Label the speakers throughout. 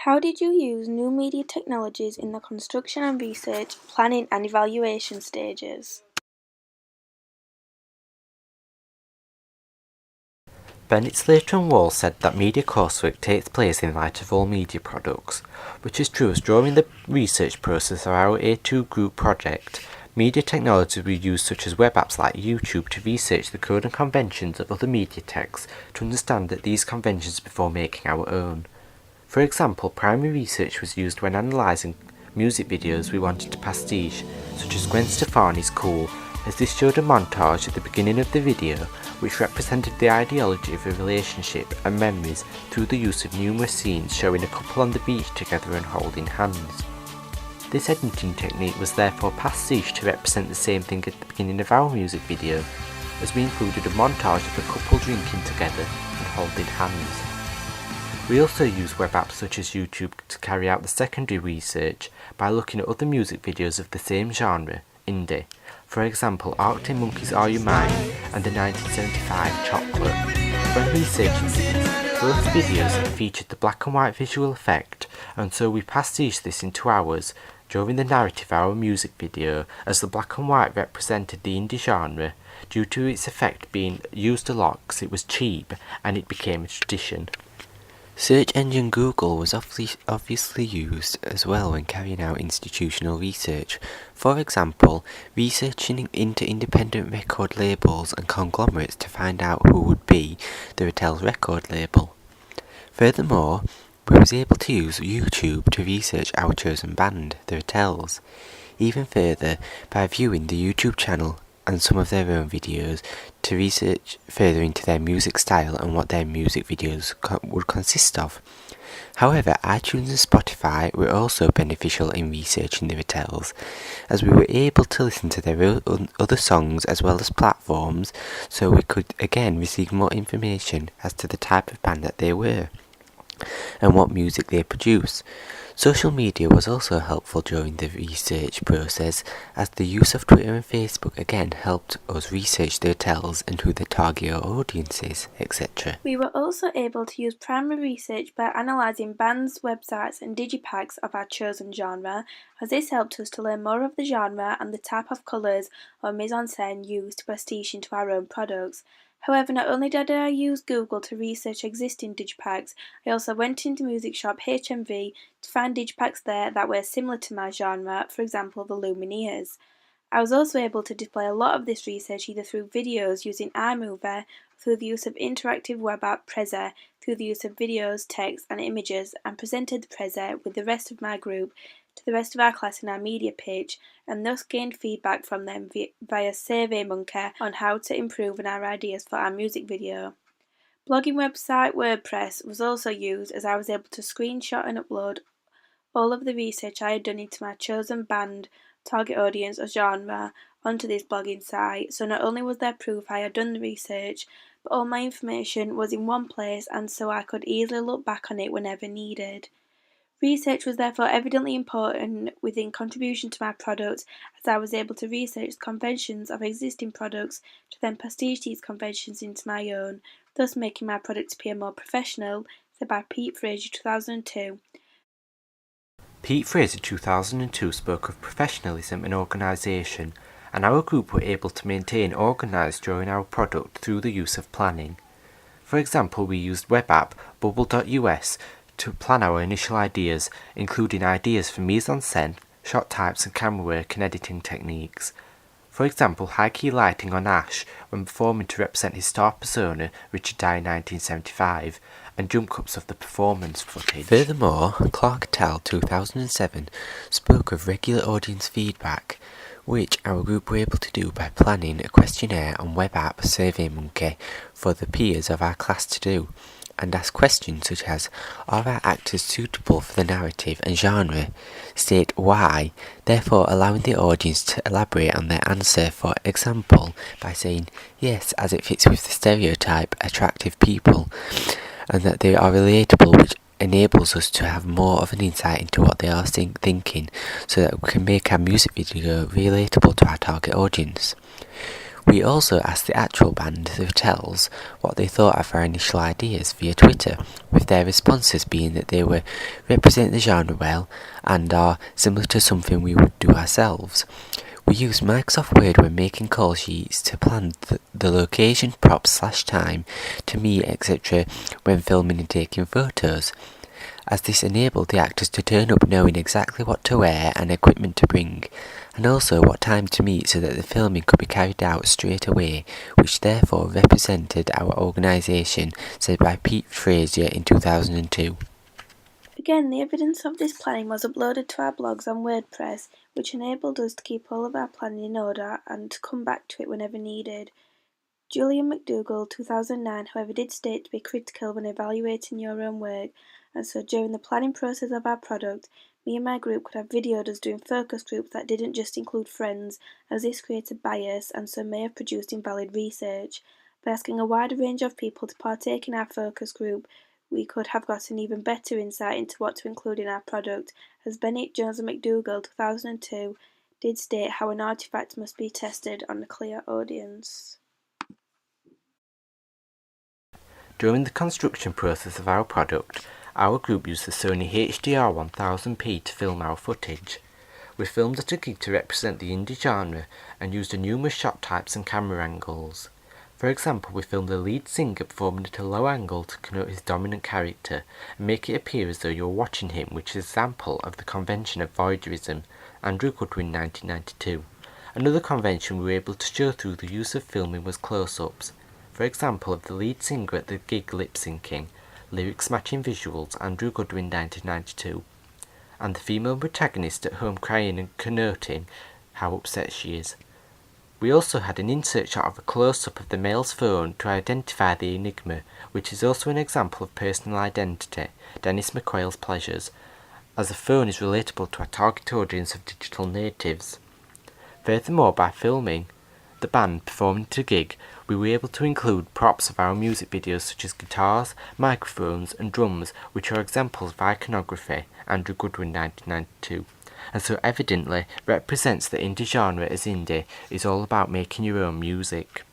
Speaker 1: How did you use new media technologies in the construction and research, planning and evaluation stages?
Speaker 2: Bennett Slater and Wall said that media coursework takes place in light of all media products, which is true as during the research process of our A2 group project, media technologies were used such as web apps like YouTube to research the code and conventions of other media texts to understand that these conventions before making our own. For example, primary research was used when analysing music videos we wanted to pastiche, such as Gwen Stefani's Cool, as this showed a montage at the beginning of the video which represented the ideology of a relationship and memories through the use of numerous scenes showing a couple on the beach together and holding hands. This editing technique was therefore pastiche to represent the same thing at the beginning of our music video, as we included a montage of a couple drinking together and holding hands. We also use web apps such as YouTube to carry out the secondary research by looking at other music videos of the same genre, indie. For example, Arctic Monkeys' Are You Mine and the 1975 Chocolate. When researching these, both videos featured the black and white visual effect, and so we pastiche this into ours during the narrative of our music video, as the black and white represented the indie genre due to its effect being used a lot because it was cheap and it became a tradition.
Speaker 3: Search engine Google was obviously used as well when carrying out institutional research. For example, researching into independent record labels and conglomerates to find out who would be the Rattel's record label. Furthermore, we was able to use YouTube to research our chosen band, the Rattels. Even further, by viewing the YouTube channel and some of their own videos to research further into their music style and what their music videos would consist of. However, iTunes and Spotify were also beneficial in researching the Rattels, as we were able to listen to their other songs as well as platforms, so we could again receive more information as to the type of band that they were and what music they produce. Social media was also helpful during the research process, as the use of Twitter and Facebook again helped us research the hotels and who the target audience is, etc.
Speaker 1: We were also able to use primary research by analysing bands, websites and digipacks of our chosen genre, as this helped us to learn more of the genre and the type of colours or mise-en-scène used to pastiche into our own products. However, not only did I use Google to research existing digipacks, I also went into music shop HMV to find digipacks there that were similar to my genre, for example the Lumineers. I was also able to display a lot of this research either through videos using iMovie, through the use of interactive web app Prezi, through the use of videos, text and images, and presented the Prezi with the rest of my group to the rest of our class in our media pitch, and thus gained feedback from them via SurveyMonkey on how to improve on our ideas for our music video. Blogging website WordPress was also used, as I was able to screenshot and upload all of the research I had done into my chosen band, target audience or genre onto this blogging site, so not only was there proof I had done the research, but all my information was in one place, and so I could easily look back on it whenever needed. Research was therefore evidently important within contribution to my product, as I was able to research the conventions of existing products to then pastiche these conventions into my own, thus making my product appear more professional, said by Pete Fraser 2002.
Speaker 2: Pete Fraser 2002 spoke of professionalism and organisation, and our group were able to maintain organised during our product through the use of planning. For example, we used web app Bubble.us to plan our initial ideas, including ideas for mise-en-scène, shot types and camera work and editing techniques. For example, high-key lighting on Ash when performing to represent his star persona, Richard Dye in 1975, and jump cuts of the performance footage.
Speaker 3: Furthermore, Clark et al. 2007 spoke of regular audience feedback, which our group were able to do by planning a questionnaire on web app SurveyMonkey for the peers of our class to do, and ask questions such as, are our actors suitable for the narrative and genre? State why, therefore allowing the audience to elaborate on their answer, for example, by saying, yes, as it fits with the stereotype, attractive people, and that they are relatable, which enables us to have more of an insight into what they are thinking, so that we can make our music video relatable to our target audience. We also asked the actual band, The Vatels, what they thought of our initial ideas via Twitter, with their responses being that they represent the genre well and are similar to something we would do ourselves. We used Microsoft Word when making call sheets to plan the location, props, /time, to meet, etc. when filming and taking photos, as this enabled the actors to turn up knowing exactly what to wear and equipment to bring, and also what time to meet so that the filming could be carried out straight away, which therefore represented our organisation, said by Pete Frazier in 2002.
Speaker 1: Again, the evidence of this planning was uploaded to our blogs on WordPress, which enabled us to keep all of our planning in order and to come back to it whenever needed. Julian McDougall, 2009, however, did state to be critical when evaluating your own work, and so during the planning process of our product, me and my group could have videoed us doing focus groups that didn't just include friends, as this created bias and so may have produced invalid research. By asking a wider range of people to partake in our focus group, we could have gotten even better insight into what to include in our product, as Bennett, Jones and McDougall, 2002, did state how an artifact must be tested on a clear audience.
Speaker 2: During the construction process of our product, our group used the Sony HDR1000P to film our footage. We filmed at a gig to represent the indie genre and used numerous shot types and camera angles. For example, we filmed the lead singer performing at a low angle to connote his dominant character and make it appear as though you were watching him, which is an example of the convention of voyeurism, Andrew Goodwin 1992. Another convention we were able to show through the use of filming was close-ups. For example, of the lead singer at the gig lip-syncing, lyrics matching visuals, Andrew Goodwin 1992, and the female protagonist at home crying and connoting how upset she is. We also had an insert shot of a close-up of the male's phone to identify the enigma, which is also an example of personal identity, Dennis McQuail's Pleasures, as the phone is relatable to our target audience of digital natives. Furthermore, by filming the band performing at a gig, we were able to include props of our music videos such as guitars, microphones and drums, which are examples of iconography, Andrew Goodwin 1992, and so evidently represents the indie genre as indie is all about making your own music.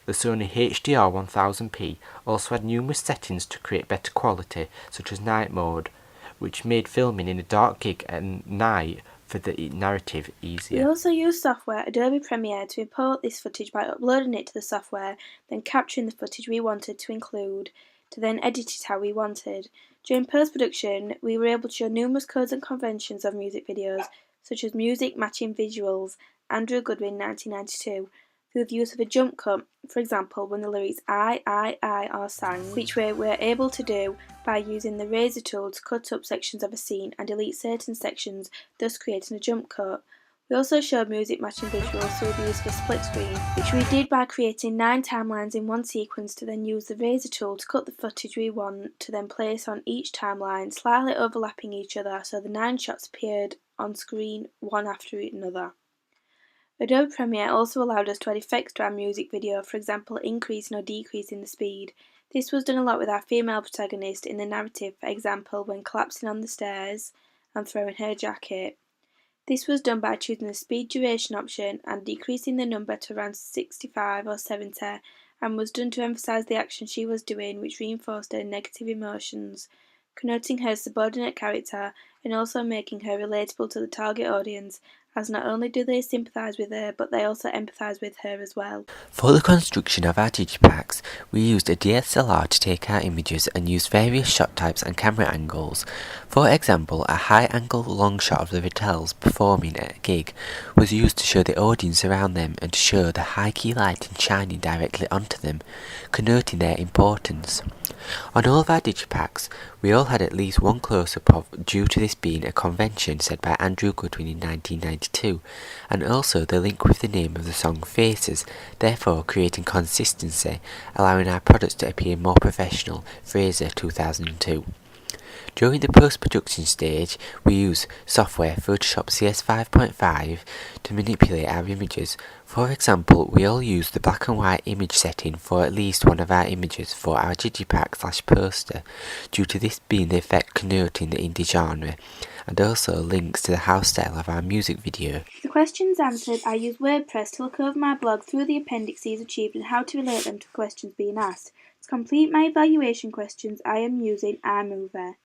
Speaker 2: The Sony HDR1000P also had numerous settings to create better quality, such as night mode, which made filming in a dark gig at night for the narrative easier.
Speaker 1: We also used software Adobe Premiere to import this footage by uploading it to the software, then capturing the footage we wanted to include, to then edit it how we wanted. During post-production, we were able to show numerous codes and conventions of music videos, such as music matching visuals, Andrew Goodwin 1992, through the use of a jump cut, for example when the lyrics I are sang, which we were able to do by using the razor tool to cut up sections of a scene and delete certain sections, thus creating a jump cut. We also showed music matching visuals through the use of a split screen, which we did by creating 9 timelines in one sequence to then use the razor tool to cut the footage we want to then place on each timeline, slightly overlapping each other so the 9 shots appeared on screen one after another. Adobe Premiere also allowed us to add effects to our music video, for example increasing or decreasing the speed. This was done a lot with our female protagonist in the narrative, for example when collapsing on the stairs and throwing her jacket. This was done by choosing the speed duration option and decreasing the number to around 65 or 70, and was done to emphasise the action she was doing, which reinforced her negative emotions, connoting her subordinate character and also making her relatable to the target audience, as not only do they sympathise with her, but they also empathise with her as well.
Speaker 3: For the construction of our digipacks, we used a DSLR to take our images and used various shot types and camera angles. For example, a high-angle long shot of the Vatels performing at a gig was used to show the audience around them and to show the high-key lighting shining directly onto them, connoting their importance. On all of our digipacks, we all had at least one close-up of due to this being a convention said by Andrew Goodwin in 1992, and also the link with the name of the song Faces, therefore creating consistency, allowing our products to appear more professional, Fraser 2002. During the post-production stage, we use software Photoshop CS 5.5 to manipulate our images. For example, we all use the black and white image setting for at least one of our images for our digipack/poster, due to this being the effect connoting the indie genre, and also links to the house style of our music video.
Speaker 1: For the questions answered, I use WordPress to look over my blog through the appendices achieved and how to relate them to questions being asked. To complete my evaluation questions, I am using iMover.